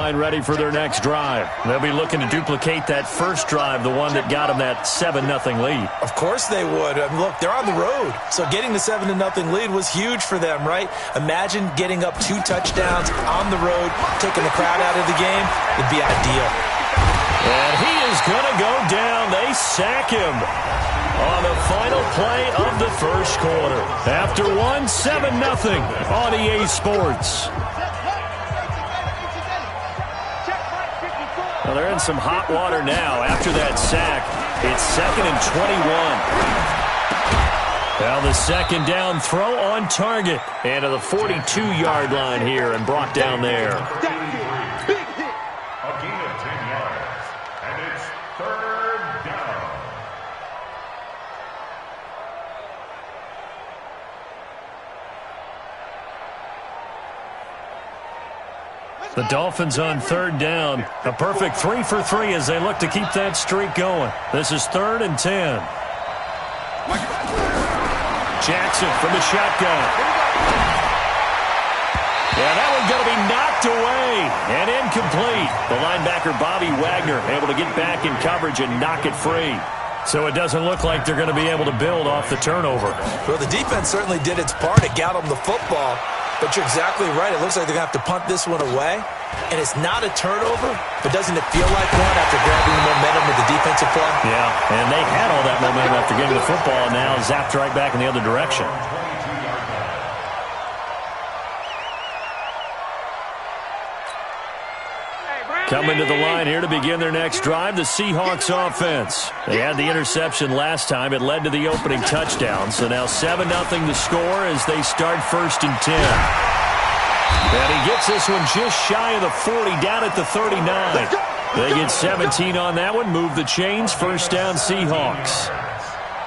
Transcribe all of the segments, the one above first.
Ready for their next drive. They'll be looking to duplicate that first drive, the one that got them that 7-0 lead. Of course they would. Look, they're on the road, so getting the 7-0 lead was huge for them, right? Imagine getting up 2 touchdowns on the road, taking the crowd out of the game. It'd be ideal. And he is going to go down. They sack him on the final play of the first quarter. After 7-0 on EA Sports. Well, they're in some hot water now. After that sack, it's 2nd and 21. Now the second down throw on target. And to the 42-yard line here and brought down there. Big hit. A gain of 10 yards. And it's 3rd down. The Dolphins on 3rd down. A perfect 3 for 3 as they look to keep that streak going. This is 3rd and 10. Jackson from the shotgun. Yeah, that one's going to be knocked away and incomplete. The linebacker, Bobby Wagner, able to get back in coverage and knock it free. So it doesn't look like they're going to be able to build off the turnover. Well, the defense certainly did its part. It got them the football. But you're exactly right. It looks like they're going to have to punt this one away. And it's not a turnover, but doesn't it feel like one after grabbing the momentum with the defensive play? Yeah, and they had all that momentum after getting the football, and now zapped right back in the other direction. Coming to the line here to begin their next drive, the Seahawks offense. They had the interception last time. It led to the opening touchdown. So now 7-0 the score as they start 1st and 10. And he gets this one just shy of the 40, down at the 39. They get 17 on that one, move the chains, 1st down Seahawks.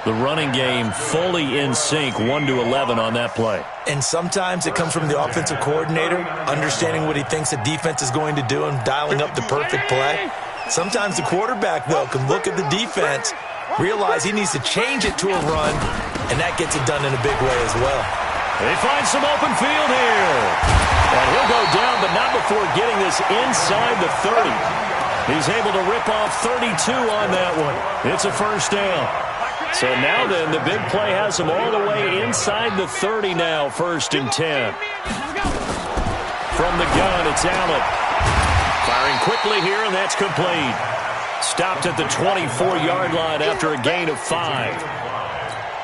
The running game fully in sync, 1-11 on that play. And sometimes it comes from the offensive coordinator, understanding what he thinks the defense is going to do and dialing up the perfect play. Sometimes the quarterback, though, can look at the defense, realize he needs to change it to a run, and that gets it done in a big way as well. They find some open field here. And he'll go down, but not before getting this inside the 30. He's able to rip off 32 on that one. It's a 1st down. So now then, the big play has them all the way inside the 30 now, 1st and 10. From the gun, it's Allen. Firing quickly here, and that's complete. Stopped at the 24-yard line after a gain of 5.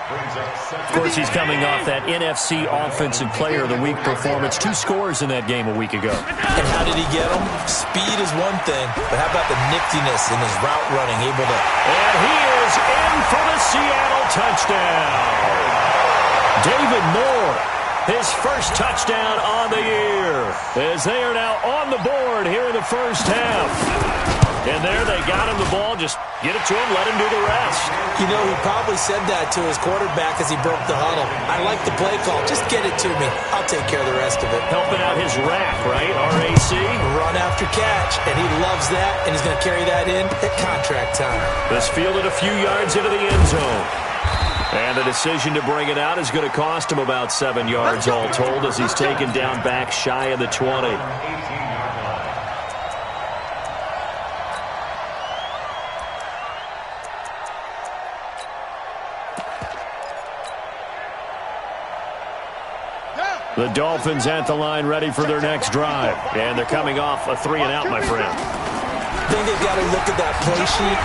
Of course, he's coming off that NFC Offensive Player of the Week performance. 2 scores in that game a week ago. And how did he get them? Speed is one thing, but how about the niftiness in his route running? Able to... And he is in for the Seattle touchdown. David Moore, his first touchdown on the year, as they are now on the board here in the first half. And there they got him the ball. Just get it to him, let him do the rest. You know, he probably said that to his quarterback as he broke the huddle. I like the play call. Just get it to me. I'll take care of the rest of it. Helping out his rack, right? RAC. Run after catch. And he loves that, and he's going to carry that in at contract time. This fielded a few yards into the end zone. And the decision to bring it out is going to cost him about 7 yards all told as he's taken down back shy of the 20. The Dolphins at the line ready for their next drive. And they're coming off a 3-and-out, my friend. I think they've got to look at that play sheet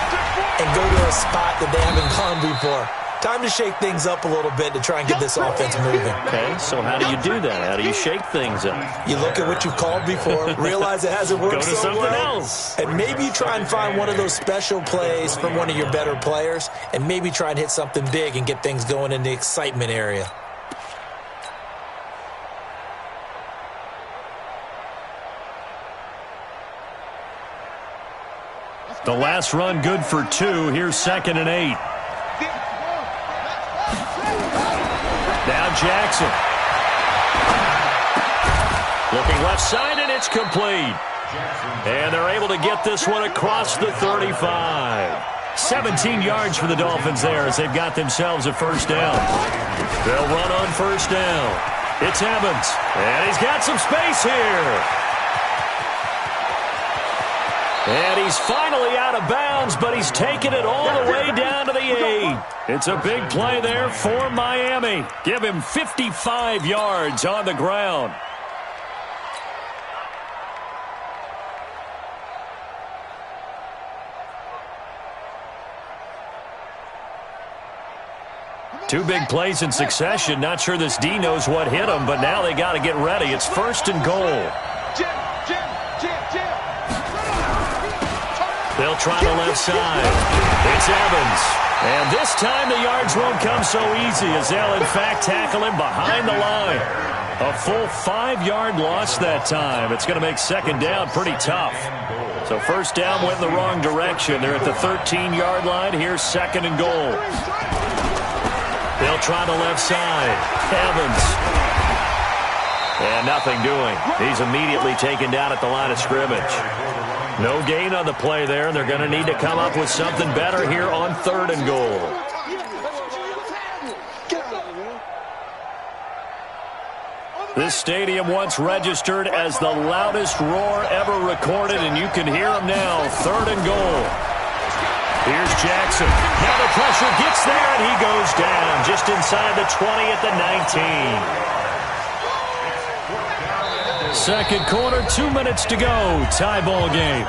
and go to a spot that they haven't gone before. Time to shake things up a little bit to try and get this offense moving. Okay, so how do you do that? How do you shake things up? You look at what you've called before, realize it hasn't worked go to so something well, else. and maybe you try and find one of those special plays from one of your better players, and maybe try and hit something big and get things going in the excitement area. The last run good for 2. Here's 2nd and 8. Now Jackson. Looking left side, and it's complete. And they're able to get this one across the 35. 17 yards for the Dolphins there as they've got themselves a 1st down. They'll run on 1st down. It's Evans, and he's got some space here. And he's finally out of bounds, but he's taken it all the way down to the 8. It's a big play there for Miami. Give him 55 yards on the ground. Two big plays in succession. Not sure this D knows what hit him, but now they got to get ready. It's 1st and goal. They'll try the left side. It's Evans. And this time the yards won't come so easy as they'll, in fact, tackle him behind the line. A full 5-yard loss that time. It's going to make 2nd down pretty tough. So 1st down went in the wrong direction. They're at the 13-yard line. Here's 2nd and goal. They'll try the left side. Evans. And nothing doing. He's immediately taken down at the line of scrimmage. No gain on the play there. They're going to need to come up with something better here on 3rd and goal. This stadium once registered as the loudest roar ever recorded, and you can hear him now. 3rd and goal. Here's Jackson. Now the pressure gets there, and he goes down just inside the 20 at the 19. Second quarter, 2 minutes to go. Tie ball game.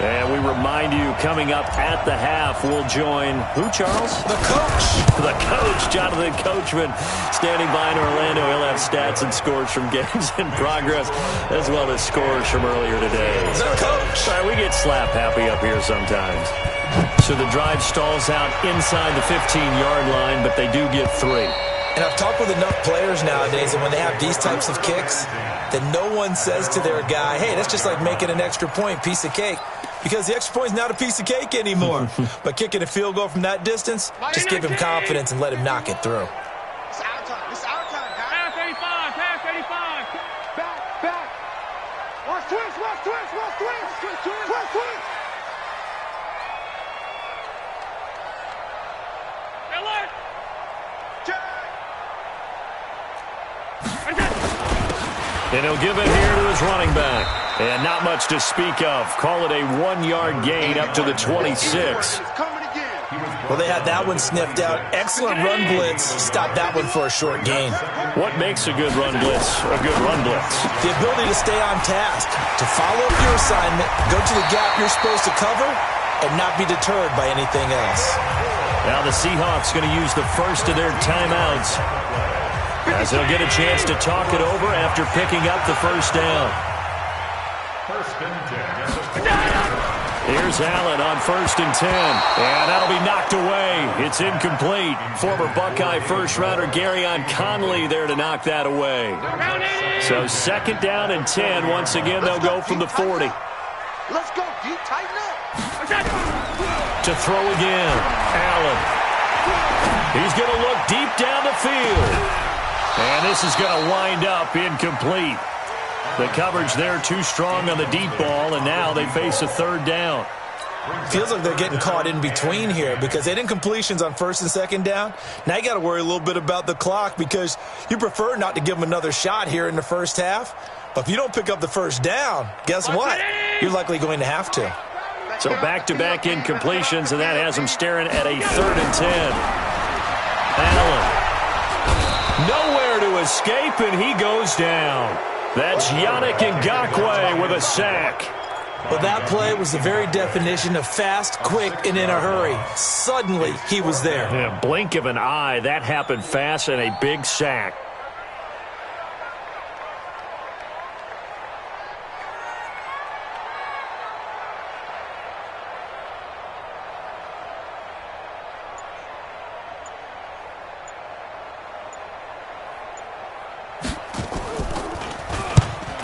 And we remind you, coming up at the half, we'll join who, Charles? The coach. The coach, Jonathan Coachman, standing by in Orlando. He'll have stats and scores from games in progress, as well as scores from earlier today. The coach. All right, we get slap happy up here sometimes. So the drive stalls out inside the 15-yard line, but they do get 3. And I've talked with enough players nowadays, and when they have these types of kicks, that no one says to their guy, hey, that's just like making an extra point, piece of cake. Because the extra point is not a piece of cake anymore. But kicking a field goal from that distance, just give him confidence and let him knock it through. It's our time. It's our time, guys. Pass 35. Pass 35. Back. Watch twist. And he'll give it here to his running back. And not much to speak of. Call it a 1-yard gain up to the 26. Well, they had that one sniffed out. Excellent run blitz. Stop that one for a short gain. What makes a good run blitz a good run blitz? The ability to stay on task, to follow up your assignment, go to the gap you're supposed to cover, and not be deterred by anything else. Now the Seahawks going to use the first of their timeouts, as they'll get a chance to talk it over after picking up the first down. Here's Allen on 1st and 10. And that'll be knocked away. It's incomplete. Former Buckeye first-rounder Garyon Conley there to knock that away. So 2nd down and 10. Once again, they'll go from the 40. Let's go, D. Tighten up. To throw again. Allen. He's going to look deep down the field. And this is going to wind up incomplete. The coverage there too strong on the deep ball, and now they face a 3rd down. Feels like they're getting caught in between here because they didn't completions on 1st and 2nd down. Now you got to worry a little bit about the clock because you prefer not to give them another shot here in the first half. But if you don't pick up the first down, guess what? You're likely going to have to. So back-to-back incompletions, and that has them staring at a 3rd and 10. Allen. Nowhere to escape, and he goes down. That's Yannick Ngakoue with a sack. Well, that play was the very definition of fast, quick, and in a hurry. Suddenly, he was there. Yeah, blink of an eye, that happened fast, and a big sack.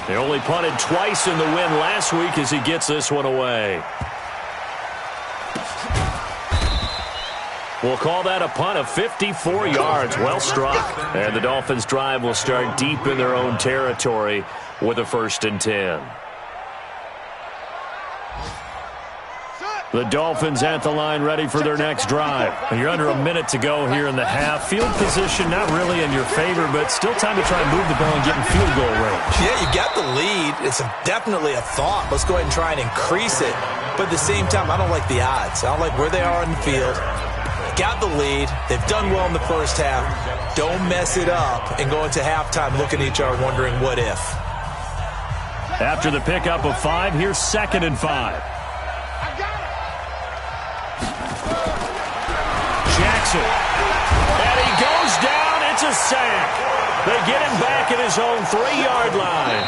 They only punted twice in the win last week as he gets this one away. We'll call that a punt of 54 yards. Well struck. And the Dolphins' drive will start deep in their own territory with a 1st and 10. The Dolphins at the line ready for their next drive. You're under a minute to go here in the half. Field position not really in your favor, but still time to try and move the ball and get in field goal range. Yeah, you got the lead. It's definitely a thought. Let's go ahead and try and increase it. But at the same time, I don't like the odds. I don't like where they are in the field. Got the lead. They've done well in the first half. Don't mess it up and go into halftime looking at each other wondering what if. After the pickup of 5, here's 2nd and 5. Jackson. And he goes down. It's a sack. They get him back at his own 3-yard line.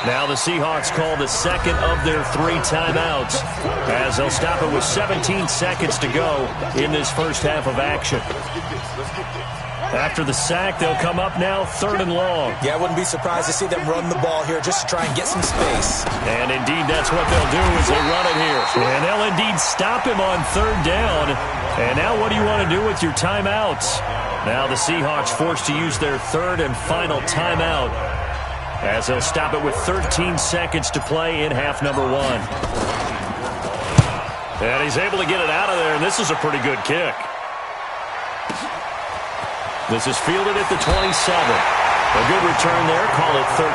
Now the Seahawks call the second of their 3 timeouts as they'll stop it with 17 seconds to go in this first half of action. After the sack, they'll come up now 3rd and long. Yeah, I wouldn't be surprised to see them run the ball here just to try and get some space. And indeed, that's what they'll do as they run it here. And they'll indeed stop him on 3rd down. And now what do you want to do with your timeouts? Now the Seahawks forced to use their 3rd and final timeout as they'll stop it with 13 seconds to play in half number 1. And he's able to get it out of there, and this is a pretty good kick. This is fielded at the 27. A good return there, call it 13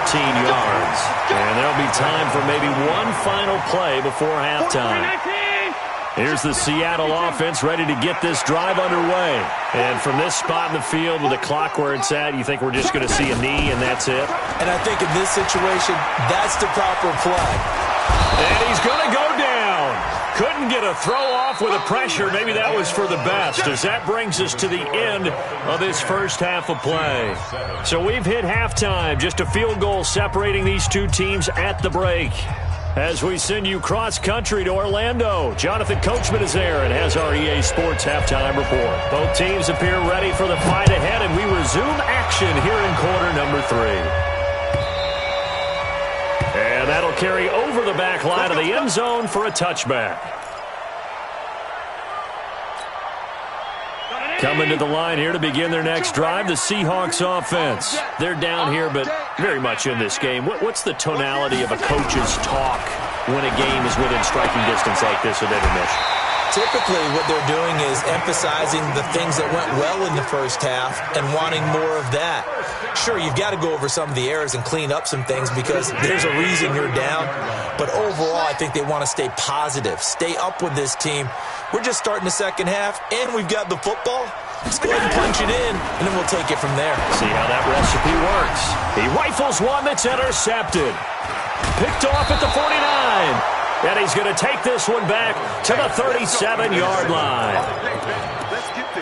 yards. And there'll be time for maybe one final play before halftime. Here's the Seattle offense ready to get this drive underway. And from this spot in the field with the clock where it's at, you think we're just going to see a knee and that's it? And I think in this situation, that's the proper play. And he's going to go down. Couldn't get a throw off with the pressure. Maybe that was for the best, as that brings us to the end of this first half of play. So we've hit halftime. Just a field goal separating these two teams at the break. As we send you cross-country to Orlando, Jonathan Coachman is there and has our EA Sports halftime report. Both teams appear ready for the fight ahead, and we resume action here in quarter number 3. And that'll carry over the back line of the end zone for a touchback. Coming to the line here to begin their next drive, the Seahawks offense. They're down here, but very much in this game. What's the tonality of a coach's talk when a game is within striking distance like this at intermission? Typically, what they're doing is emphasizing the things that went well in the first half and wanting more of that. Sure, you've got to go over some of the errors and clean up some things because there's a reason you're down. But overall, I think they want to stay positive, stay up with this team. We're just starting the second half, and we've got the football. Let's go ahead and punch it in, and then we'll take it from there. See how that recipe works. He rifles one that's intercepted. Picked off at the 49. And he's going to take this one back to the 37-yard line.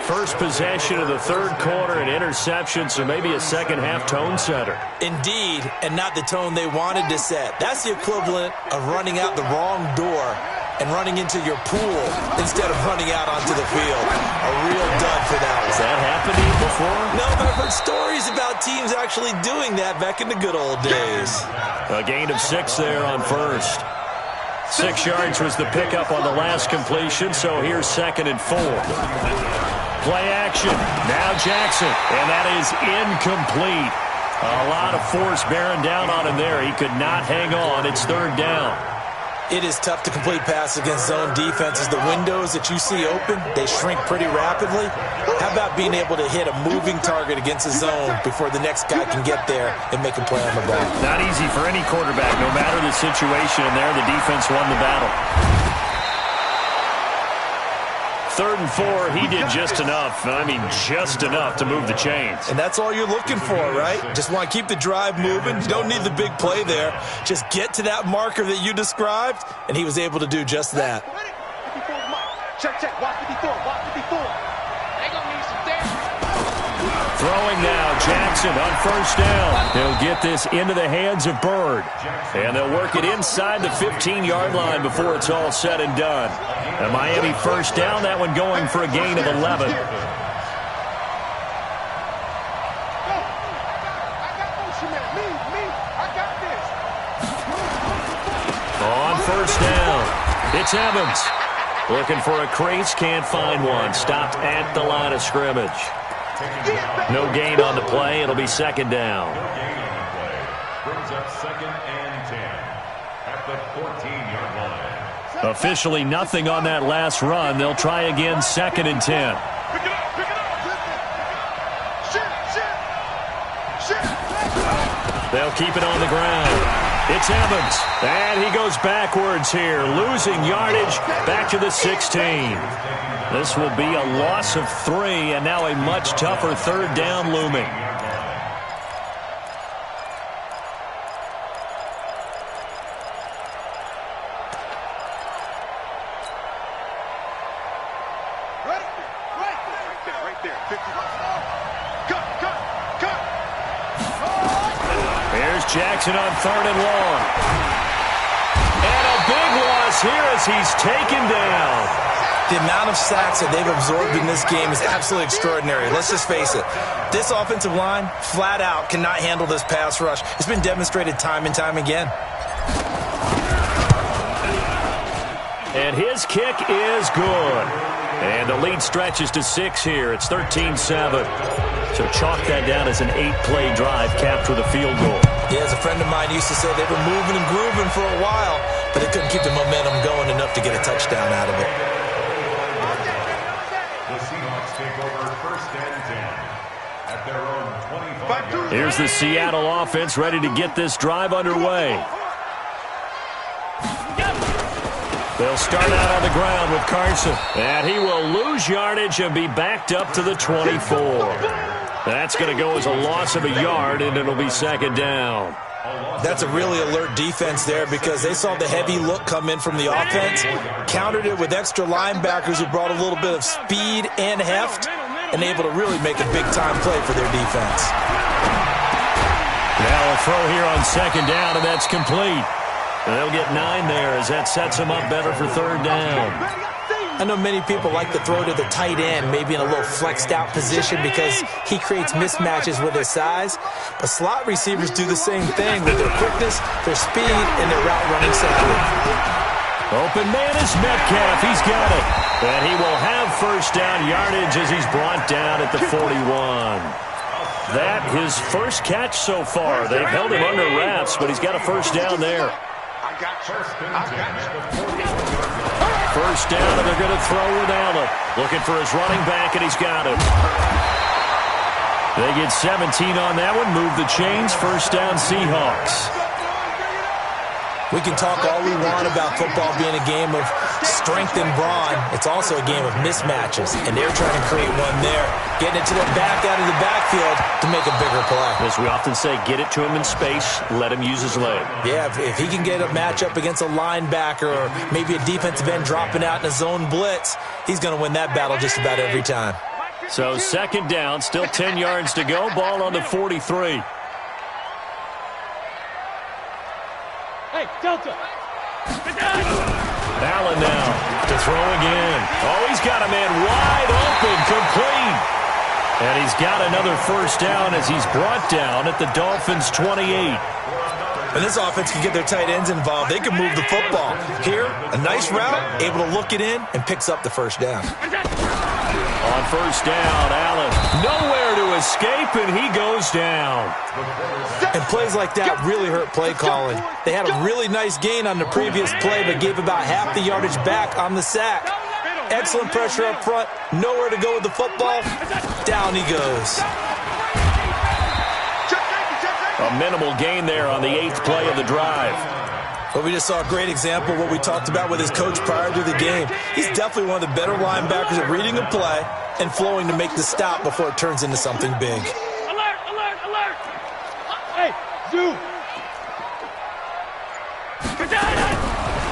First possession of the third quarter, an interception, so maybe a second-half tone setter. Indeed, and not the tone they wanted to set. That's the equivalent of running out the wrong door and running into your pool instead of running out onto the field. A real dud for that one. Has that happened to you before? No, but I've heard stories about teams actually doing that back in the good old days. A gain of 6 there on first. 6 yards was the pickup on the last completion, so here's 2nd and 4. Play action. Now Jackson, and that is incomplete. A lot of force bearing down on him there. He could not hang on. It's 3rd down. It is tough to complete passes against zone defenses. The windows that you see open, they shrink pretty rapidly. How about being able to hit a moving target against a zone before the next guy can get there and make a play on the ball? Not easy for any quarterback. No matter the situation in there, the defense won the battle. 3rd and 4, he did just enough. I mean, just enough to move the chains. And that's all you're looking for, right? Just want to keep the drive moving. You don't need the big play there. Just get to that marker that you described, and he was able to do just that. Check, watch 54, watch 54. They gonna need some depth. Throwing now, Jackson on 1st down. He'll get this into the hands of Bird. And they'll work it inside the 15-yard line before it's all said and done. And Miami 1st down, that one going for a gain of 11. On 1st down, it's Evans. Looking for a crease, can't find one. Stopped at the line of scrimmage. No gain on the play. It'll be 2nd down. Brings up 2nd and 10 at the 14-yard line. Officially nothing on that last run. They'll try again, 2nd and 10. Pick it up, pick it up. Shit. They'll keep it on the ground. It's Evans, and he goes backwards here, losing yardage back to the 16. This will be a loss of 3, and now a much tougher 3rd down looming. Right there. 50. Cut. Here's Jackson on 3rd and long. And a big loss here as he's taken down. The amount of sacks that they've absorbed in this game is absolutely extraordinary. Let's just face it. This offensive line, flat out, cannot handle this pass rush. It's been demonstrated time and time again. And his kick is good. And the lead stretches to 6 here. It's 13-7. So chalk that down as an 8-play drive, capture the field goal. Yeah, as a friend of mine used to say, they were moving and grooving for a while, but they couldn't keep the momentum going enough to get a touchdown out of it. The Seahawks take over 1st and 10 at their own 25. Here's the Seattle offense ready to get this drive underway. They'll start out on the ground with Carson. And he will lose yardage and be backed up to the 24. That's going to go as a loss of a yard, and it'll be 2nd down. That's a really alert defense there because they saw the heavy look come in from the offense, countered it with extra linebackers who brought a little bit of speed and heft, and able to really make a big-time play for their defense. Now a throw here on 2nd down, and that's complete. They'll get 9 there as that sets them up better for 3rd down. I know many people like to throw to the tight end, maybe in a little flexed out position because he creates mismatches with his size. But slot receivers do the same thing with their quickness, their speed, and their route running savvy. Open man is Metcalf. He's got it. And he will have 1st down yardage as he's brought down at the 41. That his first catch so far. They've held him under wraps, but he's got a 1st down there. I got you. 1st down, and they're going to throw with Allen. Looking for his running back, and he's got it. They get 17 on that one. Move the chains. 1st down, Seahawks. We can talk all we want about football being a game of strength and brawn. It's also a game of mismatches, and they're trying to create one there, getting it to the back out of the backfield to make a bigger play. As we often say, get it to him in space, let him use his leg. Yeah, if he can get a matchup against a linebacker or maybe a defensive end dropping out in a zone blitz, he's going to win that battle just about every time. So 2nd down, still 10 yards to go, ball on the 43. Hey, Delta. Allen now to throw again. Oh, he's got a man wide open, complete. And he's got another 1st down as he's brought down at the Dolphins' 28. And this offense can get their tight ends involved. They can move the football. Here, a nice route, able to look it in, and picks up the 1st down. On 1st down, Allen nowhere to escape, and he goes down. And plays like that really hurt play calling. They had a really nice gain on the previous play, but gave about half the yardage back on the sack. Excellent pressure up front. Nowhere to go with the football. Down he goes. A minimal gain there on the 8th play of the drive. But we just saw a great example of what we talked about with his coach prior to the game. He's definitely one of the better linebackers at reading a play and flowing to make the stop before it turns into something big. Alert, alert, alert. Hey, Zoo.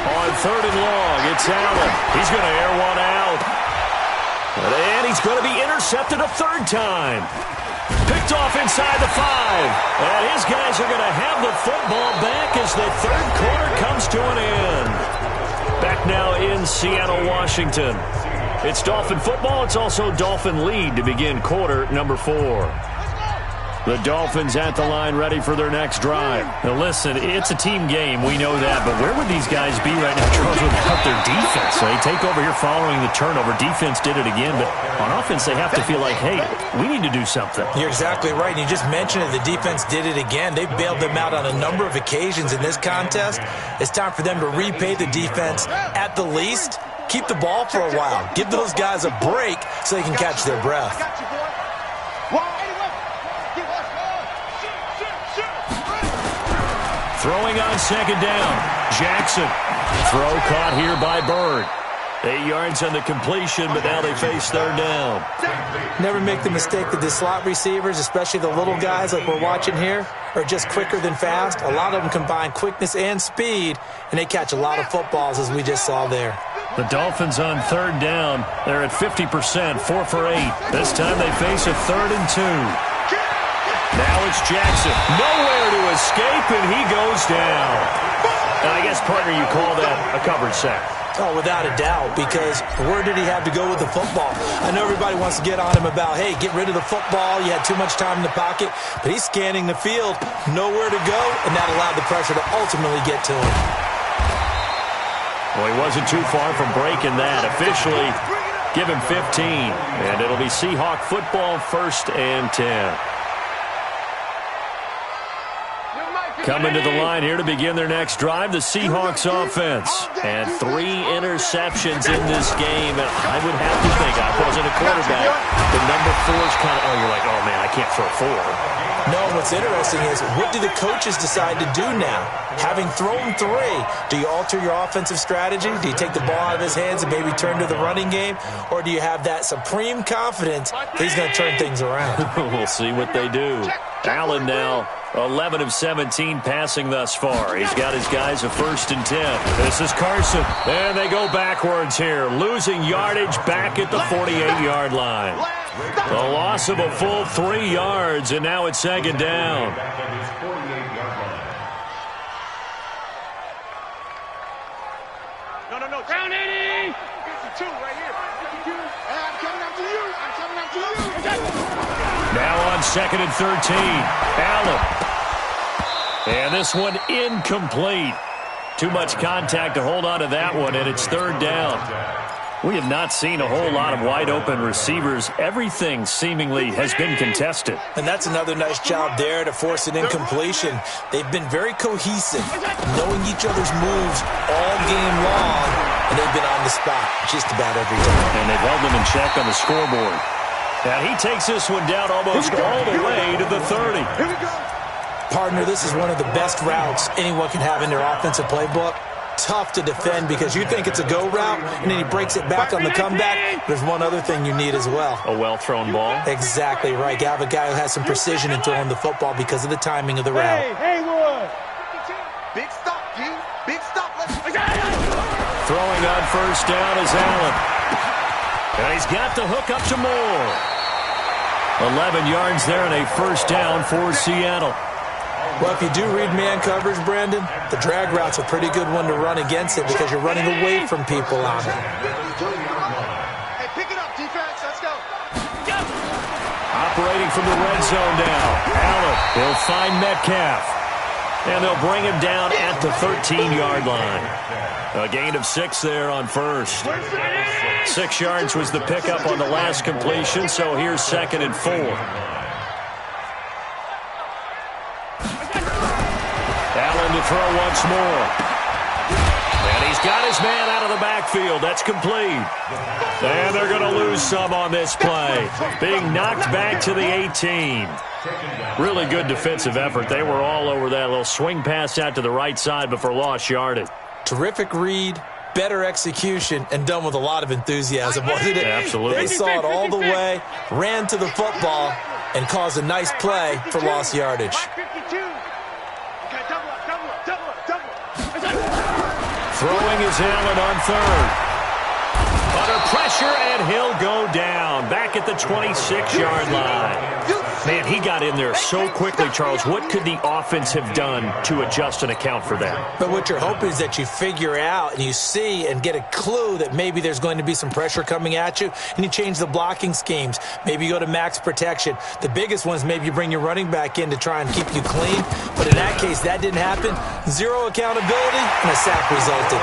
On 3rd and long, it's Allen. He's going to air one out. And he's going to be intercepted a 3rd time. Picked off inside the 5. And his guys are going to have the football back as the 3rd quarter comes to an end. Back now in Seattle, Washington. It's Dolphin football. It's also Dolphin lead to begin quarter number 4. The Dolphins at the line ready for their next drive. Now listen, it's a team game. We know that. But where would these guys be right now without their defense? So they take over here following the turnover. Defense did it again. But on offense, they have to feel like, hey, we need to do something. You're exactly right. You just mentioned it. The defense did it again. They bailed them out on a number of occasions in this contest. It's time for them to repay the defense at the least. Keep the ball for a while. Give those guys a break so they can catch their breath. Throwing on second down. Jackson. Throw caught here by Bird. 8 yards on the completion, but now they face third down. Never make the mistake that the slot receivers, especially the little guys like we're watching here, are just quicker than fast. A lot of them combine quickness and speed, and they catch a lot of footballs, as we just saw there. The Dolphins on third down. They're at 50%, 4 for 8. This time they face a 3rd and 2. Now it's Jackson. Nowhere to escape, and he goes down. And I guess, partner, you call that a covered sack. Oh, without a doubt, because where did he have to go with the football? I know everybody wants to get on him about, hey, get rid of the football. You had too much time in the pocket. But he's scanning the field, nowhere to go, and that allowed the pressure to ultimately get to him. Well, he wasn't too far from breaking that. Officially, give him 15. And it'll be Seahawk football, 1st and 10. Coming to the line here to begin their next drive, the Seahawks offense. And 3 interceptions in this game. And I would have to think, I wasn't a quarterback, the number 4 is kind of, oh, you're like, oh, man, I can't throw 4. No, what's interesting is, what do the coaches decide to do now? Having thrown 3, do you alter your offensive strategy? Do you take the ball out of his hands and maybe turn to the running game? Or do you have that supreme confidence that he's going to turn things around? We'll see what they do. Allen now 11 of 17 passing thus far. He's got his guys a 1st and 10. This is Carson. And they go backwards here, losing yardage back at the 48-yard line. A loss of a full 3 yards, and now it's 2nd down. No. Ground 80! 52 right here. 52. Hey, I'm coming up to you. I'm coming up to you. Now on 2nd and 13. Allen. And this one incomplete. Too much contact to hold on to that one, and it's 3rd down. We have not seen a whole lot of wide-open receivers. Everything seemingly has been contested. And that's another nice job there to force an incompletion. They've been very cohesive, knowing each other's moves all game long, and they've been on the spot just about every time. And they've held them in check on the scoreboard. Now he takes this one down almost all the way to the 30. Here we go. Partner, this is one of the best routes anyone can have in their offensive playbook. Tough to defend because you think it's a go route, and then he breaks it back on the comeback. There's one other thing you need as well. A well-thrown ball. Exactly right. You have a guy who has some precision in throwing the football because of the timing of the route. Hey, Haywood! Big stop, Q. Big stop. Throwing on 1st down is Allen. And he's got the hook up to Moore. 11 yards there and a 1st down for Seattle. Well, if you do read man coverage, Brandon, the drag route's a pretty good one to run against it because you're running away from people on it. Hey, pick it up, defense. Let's go. Operating from the red zone now. Allen, he'll find Metcalf. And they'll bring him down at the 13-yard line. A gain of 6 there on 1st. 6 yards was the pickup on the last completion, so here's 2nd and 4. Allen to throw once more. And he's got his man out of the backfield. That's complete. And they're going to lose some on this play. Being knocked back to the 18. Really good defensive effort. They were all over that little swing pass out to the right side before lost yardage. Terrific read, better execution, and done with a lot of enthusiasm, wasn't it? Absolutely. They saw it all the way, ran to the football, and caused a nice play for lost yardage. 52. Okay, double up. Throwing is Allen on 3rd. Under pressure, and he'll go down. Back at the 26-yard line. Man, he got in there so quickly, Charles. What could the offense have done to adjust and account for that? But what you're hoping is that you figure out and you see and get a clue that maybe there's going to be some pressure coming at you, and you change the blocking schemes. Maybe you go to max protection. The biggest one is maybe you bring your running back in to try and keep you clean. But in that case, that didn't happen. Zero accountability, and a sack resulted.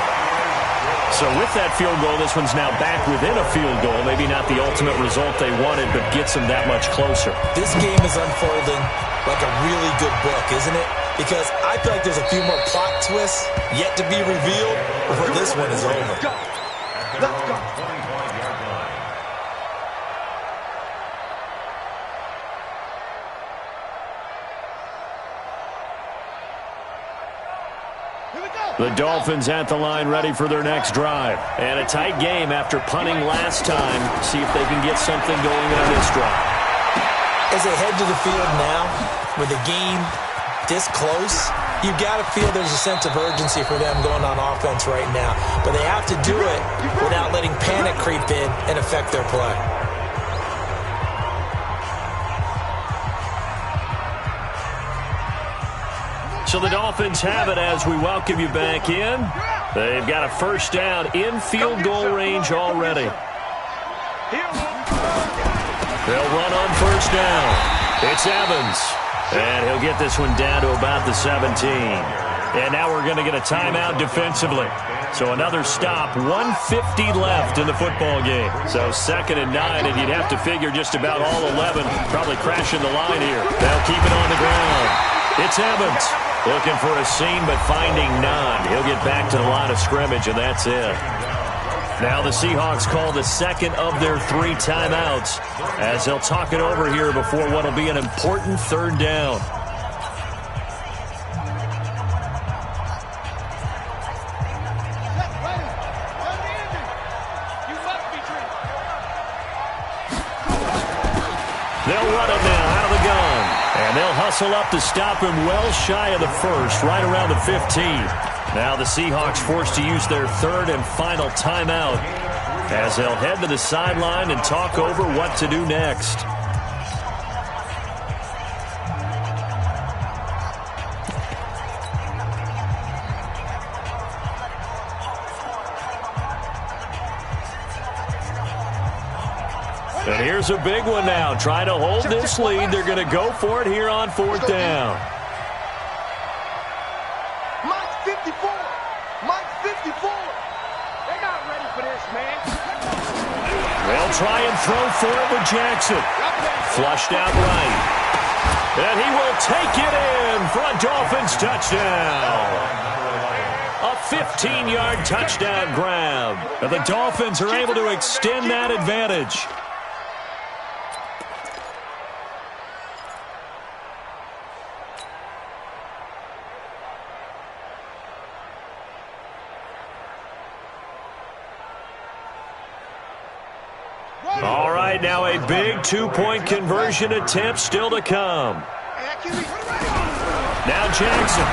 So with that field goal, this one's now back within a field goal. Maybe not the ultimate result they wanted, but gets them that much closer. This game is unfolding like a really good book, isn't it? Because I feel like there's a few more plot twists yet to be revealed before this one is over. Let's go. The Dolphins at the line ready for their next drive. And a tight game after punting last time. See if they can get something going on this drive. As they head to the field now, with the game this close, you've got to feel there's a sense of urgency for them going on offense right now. But they have to do it without letting panic creep in and affect their play. So the Dolphins have it as we welcome you back in. They've got a first down in field goal range already. They'll run on first down. It's Evans. And he'll get this one down to about the 17. And now we're going to get a timeout defensively. So another stop, 1:50 left in the football game. So 2nd and 9, and you'd have to figure just about all 11 probably crashing the line here. They'll keep it on the ground. It's Evans. Looking for a seam, but finding none. He'll get back to the line of scrimmage, and that's it. Now the Seahawks call the second of their 3 timeouts as they'll talk it over here before what will be an important 3rd down. They'll run it now out of the gun. And they'll hustle up to stop him well shy of the first, right around the 15. Now the Seahawks forced to use their 3rd and final timeout as they'll head to the sideline and talk over what to do next. And here's a big one now. Trying to hold this lead. They're going to go for it here on 4th down. Mike 54. Mike 54. They're not ready for this, man. They'll try and throw for it with Jackson. Flushed out right. And he will take it in for a Dolphins touchdown. A 15-yard touchdown grab. And the Dolphins are able to extend that advantage. All right, now a big 2-point conversion attempt still to come. Now Jackson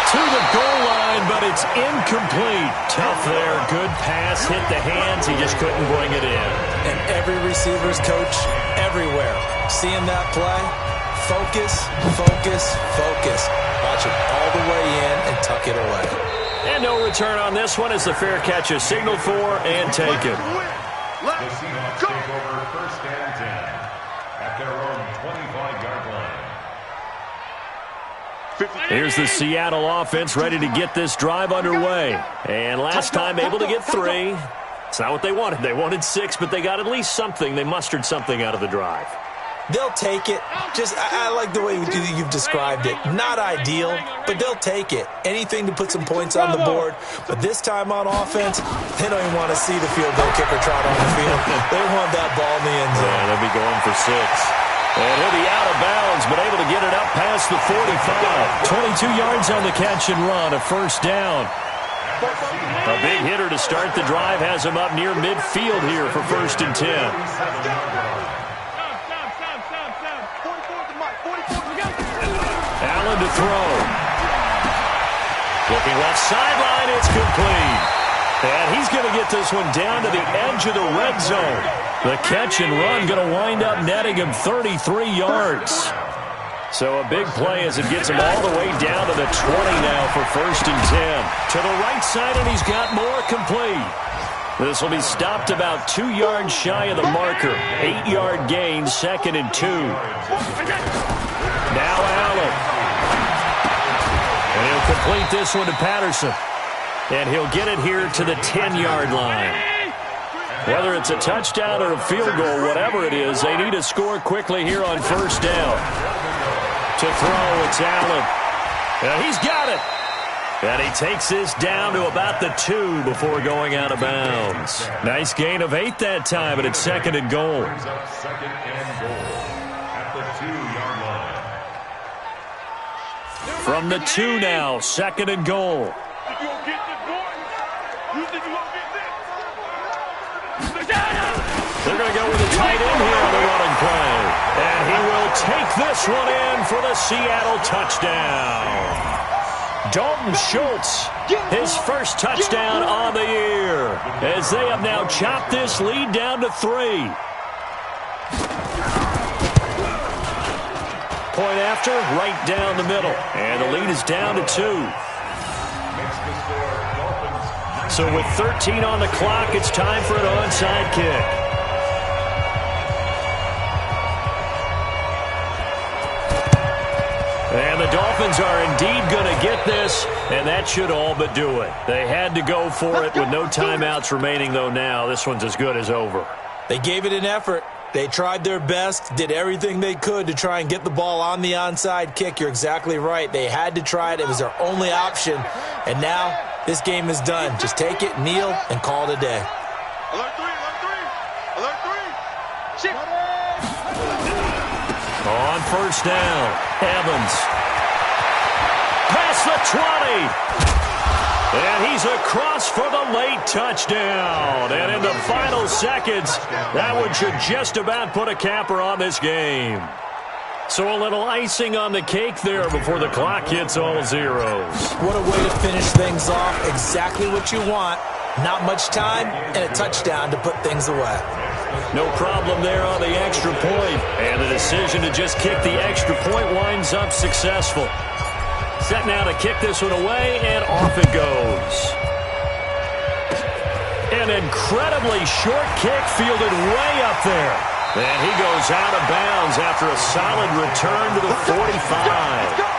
to the goal line, but it's incomplete. Tough there. Good pass. Hit the hands. He just couldn't bring it in. And every receiver's coach everywhere, seeing that play, focus, focus, focus. Watch it all the way in and tuck it away. And no return on this one as the fair catch is signaled for and taken. The Seahawks take over 1st and 10 at their own 25-yard line. Here's the Seattle offense ready to get this drive underway. And last time able to get 3. It's not what they wanted. They wanted 6, but they got at least something. They mustered something out of the drive. They'll take it. I like the way you've described it. Not ideal, but they'll take it. Anything to put some points on the board. But this time on offense, they don't even want to see the field goal kicker trot on the field. They want that ball in the end zone. Yeah, they'll be going for 6. And he'll be out of bounds, but able to get it up past the 45. 22 yards on the catch and run, a 1st down. A big hitter to start the drive has him up near midfield here for 1st and 10. Allen to throw. Looking left sideline, it's complete. And he's going to get this one down to the edge of the red zone. The catch and run going to wind up netting him 33 yards. So a big play as it gets him all the way down to the 20 now for 1st and 10. To the right side, and he's got more complete. This will be stopped about 2 yards shy of the marker. 8-yard gain, 2nd and 2. Now Allen. And he'll complete this one to Patterson. And he'll get it here to the 10-yard line. Whether it's a touchdown or a field goal, whatever it is, they need to score quickly here on 1st down. To throw, it's Allen. And he's got it. And he takes this down to about the 2 before going out of bounds. Nice gain of 8 that time, but it's 2nd and goal. Second and goal at the 2-yard line. From the 2 now, 2nd and goal. They're going to go with a tight end here on the running play. And he will take this one in for the Seattle touchdown. Dalton Schultz, his first touchdown on the year, as they have now chopped this lead down to 3. Point after, right down the middle. And the lead is down to 2. So with 13 on the clock, it's time for an onside kick. And the Dolphins are indeed going to get this, and that should all but do it. They had to go for it with no timeouts remaining, though now. This one's as good as over. They gave it an effort. They tried their best, did everything they could to try and get the ball on the onside kick. You're exactly right. They had to try it. It was their only option. And now this game is done. Just take it, kneel, and call it a day. Alert 3, alert 3. Alert 3. Shift. On 1st down, Evans. Past the 20. And he's across for the late touchdown. And in the final seconds, that one should just about put a capper on this game. So a little icing on the cake there before the clock hits all zeros. What a way to finish things off. Exactly what you want. Not much time and a touchdown to put things away. No problem there on the extra point. And the decision to just kick the extra point winds up successful. Set now to kick this one away, and off it goes. An incredibly short kick fielded way up there. And he goes out of bounds after a solid return to the 45.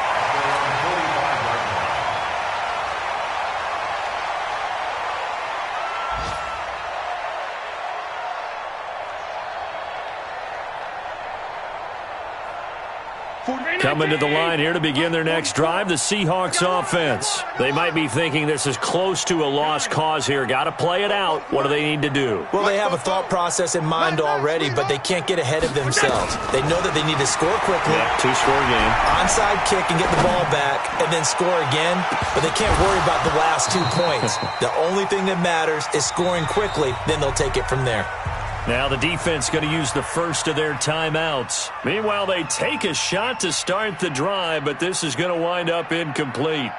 Coming to the line here to begin their next drive, the Seahawks offense. They might be thinking this is close to a lost cause here. Got to play it out. What do they need to do? Well, they have a thought process in mind already, but they can't get ahead of themselves. They know that they need to score quickly. Yeah, 2-score game. Onside kick and get the ball back, and then score again. But they can't worry about the last 2 points. The only thing that matters is scoring quickly. Then they'll take it from there. Now the defense going to use the first of their timeouts. Meanwhile, they take a shot to start the drive, but this is going to wind up incomplete.